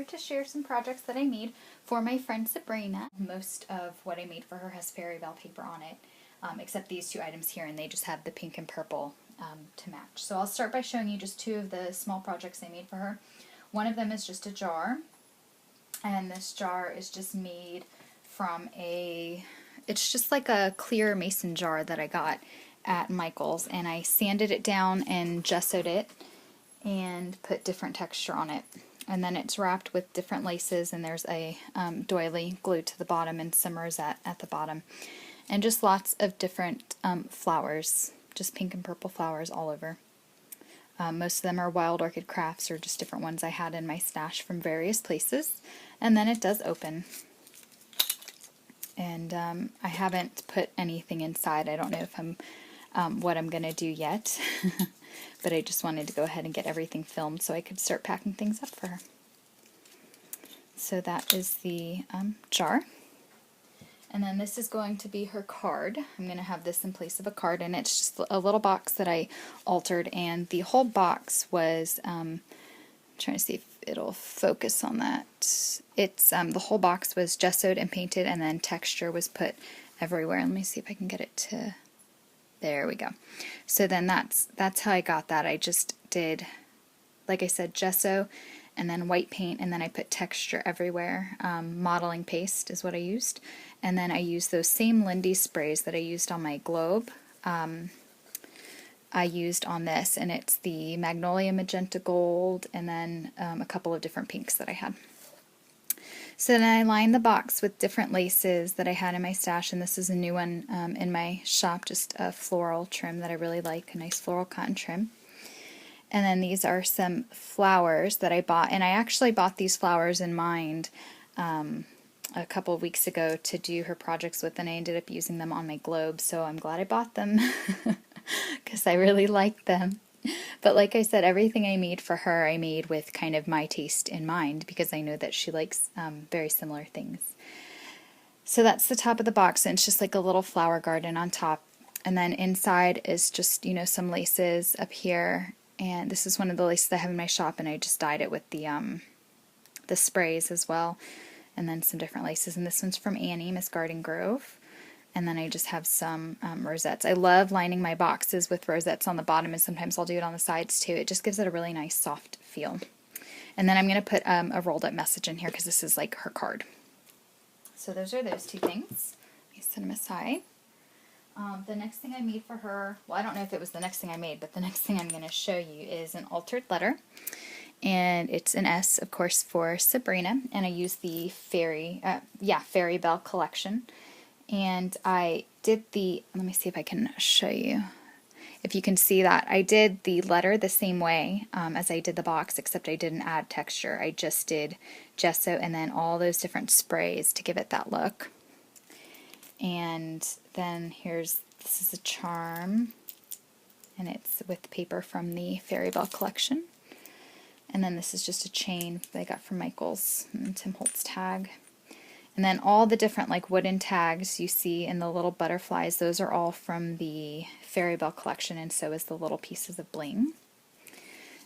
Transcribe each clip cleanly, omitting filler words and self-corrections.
to share some projects that I made for my friend Sabrina. Most of what I made for her has Fairy Belle paper on it, except these two items here, and they just have the pink and purple to match. So I'll start by showing you just two of the small projects I made for her. One of them is just a jar, and this jar is just made from it's just like a clear mason jar that I got at Michael's, and I sanded it down and gessoed it and put different texture on it. And then it's wrapped with different laces, and there's a doily glued to the bottom and some rosette at the bottom. And just lots of different flowers, just pink and purple flowers all over. Most of them are wild orchid crafts or just different ones I had in my stash from various places. And then it does open. And I haven't put anything inside. I don't know if what I'm going to do yet. But I just wanted to go ahead and get everything filmed so I could start packing things up for her. So that is the jar. And then this is going to be her card. I'm going to have this in place of a card, and it's just a little box that I altered, and the whole box was, I'm trying to see if it'll focus on that. It's, the whole box was gessoed and painted, and then texture was put everywhere. Let me see if I can get it to, there we go. So then that's how I got that. I just did, like I said, gesso, and then white paint, and then I put texture everywhere. Modeling paste is what I used. And then I used those same Lindy sprays that I used on my globe. I used on this, and it's the Magnolia Magenta Gold, and then a couple of different pinks that I had. So then I lined the box with different laces that I had in my stash, and this is a new one in my shop, just a floral trim that I really like, a nice floral cotton trim. And then these are some flowers that I bought, and I actually bought these flowers in mind a couple of weeks ago to do her projects with, and I ended up using them on my globe, so I'm glad I bought them because I really like them. But like I said, everything I made for her I made with kind of my taste in mind, because I know that she likes very similar things. So that's the top of the box, and it's just like a little flower garden on top. And then inside is just, you know, some laces up here. And this is one of the laces I have in my shop, and I just dyed it with the sprays as well. And then some different laces. And this one's from Annie, Miss Garden Grove. And then I just have some rosettes. I love lining my boxes with rosettes on the bottom, and sometimes I'll do it on the sides too. It just gives it a really nice soft feel. And then I'm going to put a rolled up message in here because this is like her card. So those are those two things. Let me set them aside. The next thing I made for her, well, I don't know if it was the next thing I made, but the next thing I'm going to show you is an altered letter. And it's an S, of course, for Sabrina. And I used the Fairy Belle collection. And I did let me see if I can show you. If you can see that, I did the letter the same way as I did the box, except I didn't add texture. I just did gesso and then all those different sprays to give it that look. And then this is a charm, and it's with paper from the Fairy Belle collection. And then this is just a chain that I got from Michael's, and Tim Holtz tag. And then all the different like wooden tags you see in the little butterflies, those are all from the Fairy Belle collection, and so is the little pieces of bling.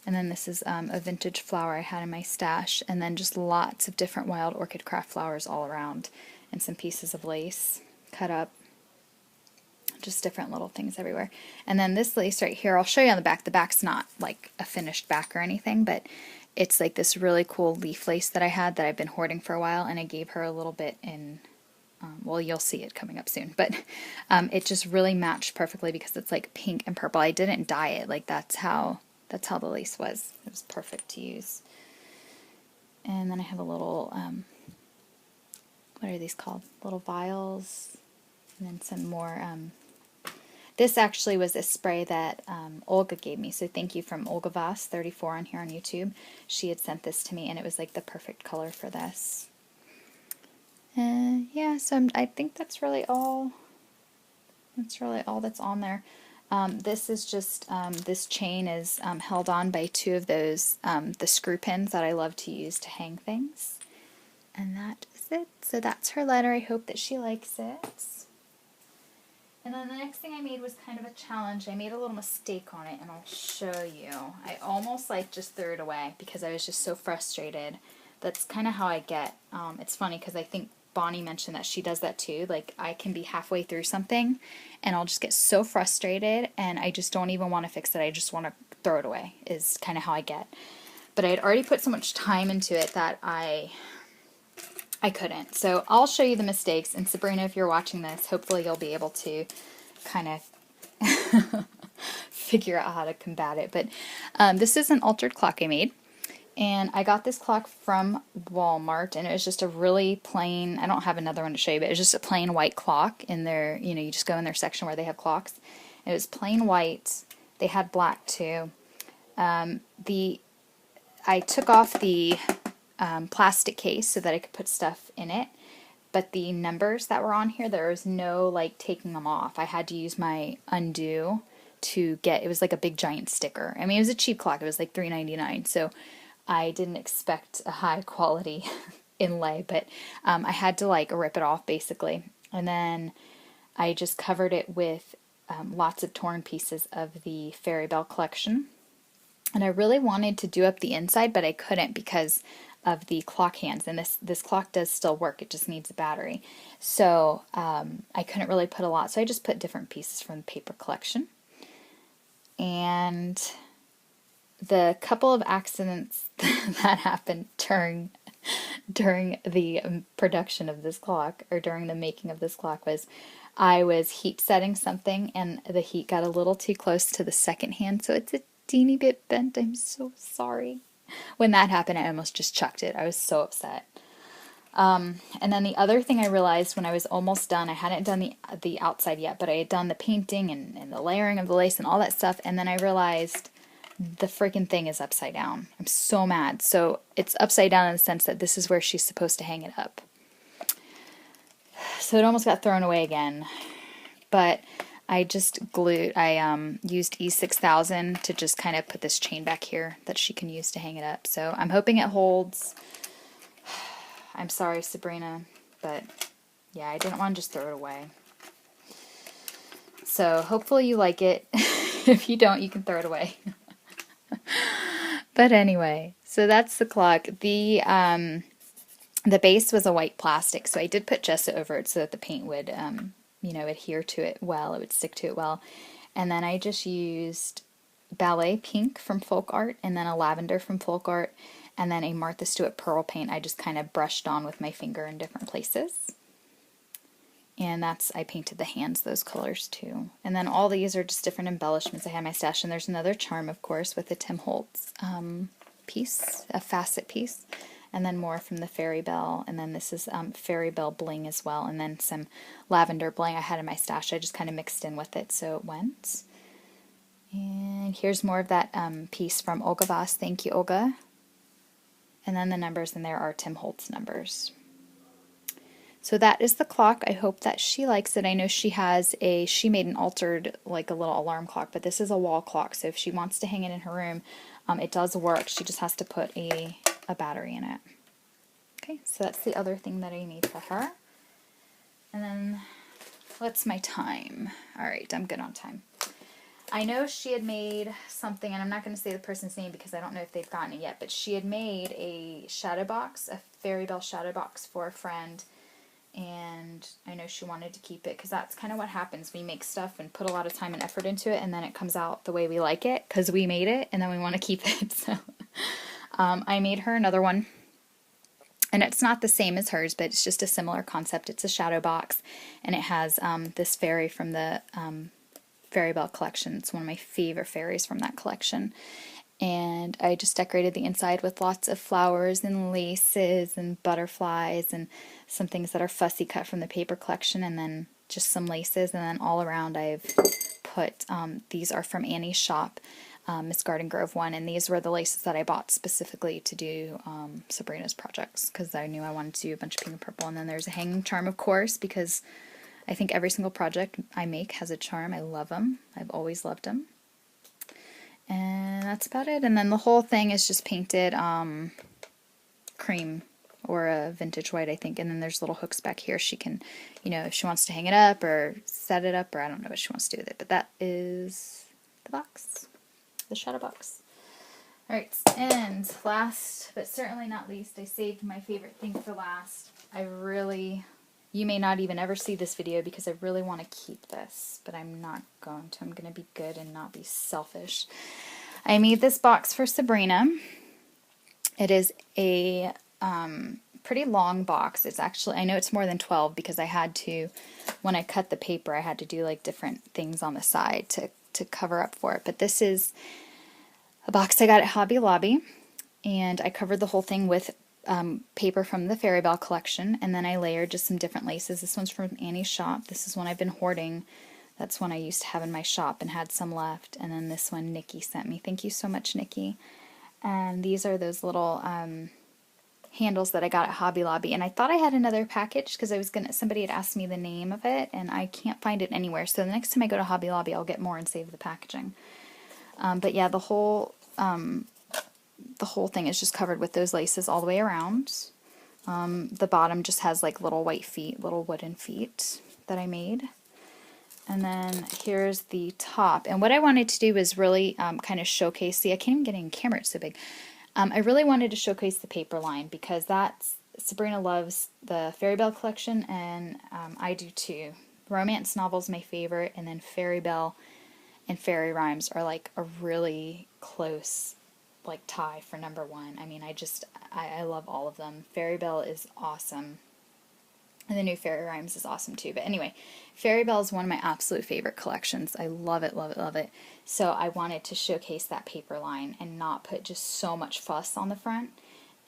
And then this is a vintage flower I had in my stash, and then just lots of different wild orchid craft flowers all around, and some pieces of lace cut up. Just different little things everywhere. And then this lace right here, I'll show you on the back. The back's not like a finished back or anything, but it's like this really cool leaf lace that I had that I've been hoarding for a while, and I gave her a little bit in, well, you'll see it coming up soon, but it just really matched perfectly because it's like pink and purple. I didn't dye it, like that's how the lace was. It was perfect to use. And then I have a little, what are these called? Little vials, and then some more, this actually was a spray that Olga gave me, so thank you from Olga Voss 34 on here on YouTube. She had sent this to me, and it was like the perfect color for this. Yeah, so I think that's really all. That's really all that's on there. This is just, this chain is held on by two of those, the screw pins that I love to use to hang things. And that is it. So that's her letter. I hope that she likes it. And then the next thing I made was kind of a challenge. I made a little mistake on it, and I'll show you. I almost like just threw it away because I was just so frustrated that's kind of how I get. It's funny because I think Bonnie mentioned that she does that too. Like, I can be halfway through something and I'll just get so frustrated and I just don't even want to fix it. I just want to throw it away, is kind of how I get. But I had already put so much time into it that I couldn't. So I'll show you the mistakes, and Sabrina, if you're watching this, hopefully you'll be able to kind of figure out how to combat it. But this is an altered clock I made, and I got this clock from Walmart, and it was just a really plain, I don't have another one to show you, but it was just a plain white clock in their, you know, you just go in their section where they have clocks. It was plain white. They had black too. I took off the plastic case so that I could put stuff in it, but the numbers that were on here, there was no like taking them off. I had to use my undo to get, it was like a big giant sticker. I mean, it was a cheap clock. It was like $3.99, so I didn't expect a high quality inlay, but I had to like rip it off basically, and then I just covered it with lots of torn pieces of the Fairy Belle collection. And I really wanted to do up the inside, but I couldn't because of the clock hands. And this clock does still work. It just needs a battery. So I couldn't really put a lot. So I just put different pieces from the paper collection. And the couple of accidents that happened during the production of this clock, or during the making of this clock, was I was heat setting something and the heat got a little too close to the second hand, so it's a teeny bit bent. I'm so sorry. When that happened, I almost just chucked it. I was so upset. And then the other thing I realized when I was almost done, I hadn't done the outside yet, but I had done the painting and the layering of the lace and all that stuff, and then I realized the freaking thing is upside down. I'm so mad. So it's upside down in the sense that this is where she's supposed to hang it up. So it almost got thrown away again. But I just used E6000 to just kind of put this chain back here that she can use to hang it up. So I'm hoping it holds. I'm sorry, Sabrina, but yeah, I didn't want to just throw it away. So hopefully you like it. If you don't, you can throw it away. But anyway, so that's the clock. The base was a white plastic, so I did put gesso over it so that the paint would adhere to it well. It would stick to it well. And then I just used Ballet Pink from Folk Art, and then a Lavender from Folk Art, and then a Martha Stewart Pearl paint I just kind of brushed on with my finger in different places. And I painted the hands those colors too. And then all these are just different embellishments I had in my stash. And there's another charm, of course, with a Tim Holtz piece, a facet piece. And then more from the Fairy Belle. And then this is Fairy Belle bling as well. And then some lavender bling I had in my stash. I just kind of mixed in with it so it went. And here's more of that piece from Olga Voss. Thank you, Olga. And then the numbers in there are Tim Holtz numbers. So that is the clock. I hope that she likes it. I know she made an altered, like a little alarm clock, but this is a wall clock. So if she wants to hang it in her room, it does work. She just has to put a battery in it. Okay, so that's the other thing that I need for her. And then, what's my time? All right, I'm good on time. I know she had made something, and I'm not going to say the person's name because I don't know if they've gotten it yet, but she had made a shadow box, a Fairy Belle shadow box for a friend, and I know she wanted to keep it because that's kind of what happens. We make stuff and put a lot of time and effort into it, and then it comes out the way we like it because we made it, and then we want to keep it. So I made her another one, and it's not the same as hers, but it's just a similar concept. It's a shadow box, and it has this fairy from the Fairy Belle collection. It's one of my favorite fairies from that collection. And I just decorated the inside with lots of flowers and laces and butterflies and some things that are fussy cut from the paper collection, and then just some laces. And then all around I've put, these are from Annie's shop, Miss Garden Grove one, and these were the laces that I bought specifically to do Sabrina's projects because I knew I wanted to do a bunch of pink and purple. And then there's a hanging charm, of course, because I think every single project I make has a charm. I love them. I've always loved them. And that's about it. And then the whole thing is just painted cream or a vintage white, I think. And then there's little hooks back here. She can, if she wants to hang it up or set it up, or I don't know what she wants to do with it. But that is the box, the shadow box. Alright, and last but certainly not least, I saved my favorite thing for last. You may not even ever see this video because I really want to keep this, but I'm not going to. I'm going to be good and not be selfish. I made this box for Sabrina. It is a pretty long box. It's actually, I know it's more than 12 because I had to, when I cut the paper, I had to do like different things on the side to cover up for it. But this is a box I got at Hobby Lobby, and I covered the whole thing with paper from the Fairy Belle collection, and then I layered just some different laces. This one's from Annie's shop. This is one I've been hoarding. That's one I used to have in my shop and had some left. And then this one Nikki sent me. Thank you so much, Nikki. And these are those little handles that I got at Hobby Lobby. And I thought I had another package because somebody had asked me the name of it, and I can't find it anywhere. So the next time I go to Hobby Lobby, I'll get more and save the packaging. But yeah, the whole thing is just covered with those laces all the way around. The bottom just has like little white feet, little wooden feet that I made. And then here's the top. And what I wanted to do was really kind of showcase, see, I can't even get in camera, it's so big. I really wanted to showcase the paper line because Sabrina loves the Fairy Belle collection, and I do too. Romance novels my favorite, and then Fairy Belle and Fairy Rhymes are like a really close like tie for number one. I mean, I love all of them. Fairy Belle is awesome. And the new Fairy Rhymes is awesome too. But anyway, Fairy Belle is one of my absolute favorite collections. I love it, love it, love it. So I wanted to showcase that paper line and not put just so much fuss on the front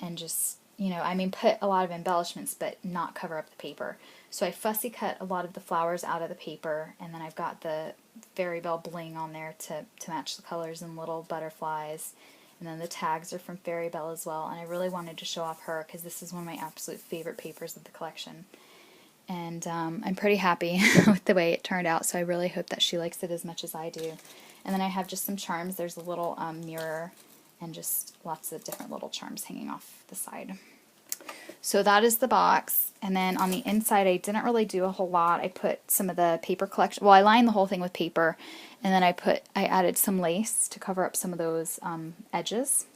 and just, you know, I mean, put a lot of embellishments but not cover up the paper. So I fussy cut a lot of the flowers out of the paper, and then I've got the Fairy Belle bling on there to match the colors and little butterflies. And then the tags are from Fairy Belle as well. And I really wanted to show off her because this is one of my absolute favorite papers of the collection. And I'm pretty happy with the way it turned out, so I really hope that she likes it as much as I do. And then I have just some charms. There's a little mirror and just lots of different little charms hanging off the side. So that is the box. And then on the inside, I didn't really do a whole lot. I put some of the paper collection. Well, I lined the whole thing with paper, and then I added some lace to cover up some of those edges.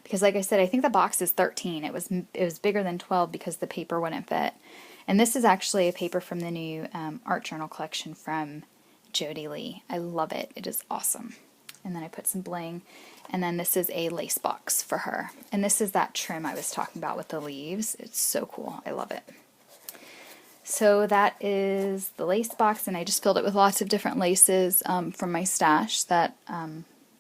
Because, like I said, I think the box is 13. It was bigger than 12 because the paper wouldn't fit. And this is actually a paper from the new art journal collection from Jody Lee. I love it. It is awesome. And then I put some bling. And then this is a lace box for her. And this is that trim I was talking about with the leaves. It's so cool. I love it. So that is the lace box, and I just filled it with lots of different laces from my stash that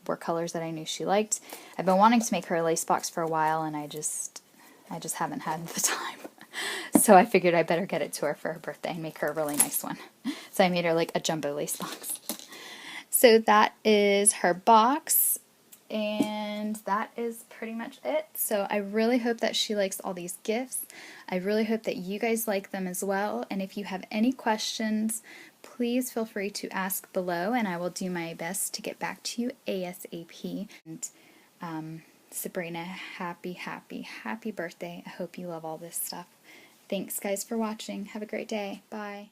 were colors that I knew she liked. I've been wanting to make her a lace box for a while, and I just haven't had the time. So I figured I better get it to her for her birthday and make her a really nice one. So I made her like a jumbo lace box. So that is her box, and that is pretty much it. So I really hope that she likes all these gifts. I really hope that you guys like them as well. And if you have any questions, please feel free to ask below, and I will do my best to get back to you ASAP. And Sabrina, happy birthday. I hope you love all this stuff. Thanks, guys, for watching. Have a great day. Bye.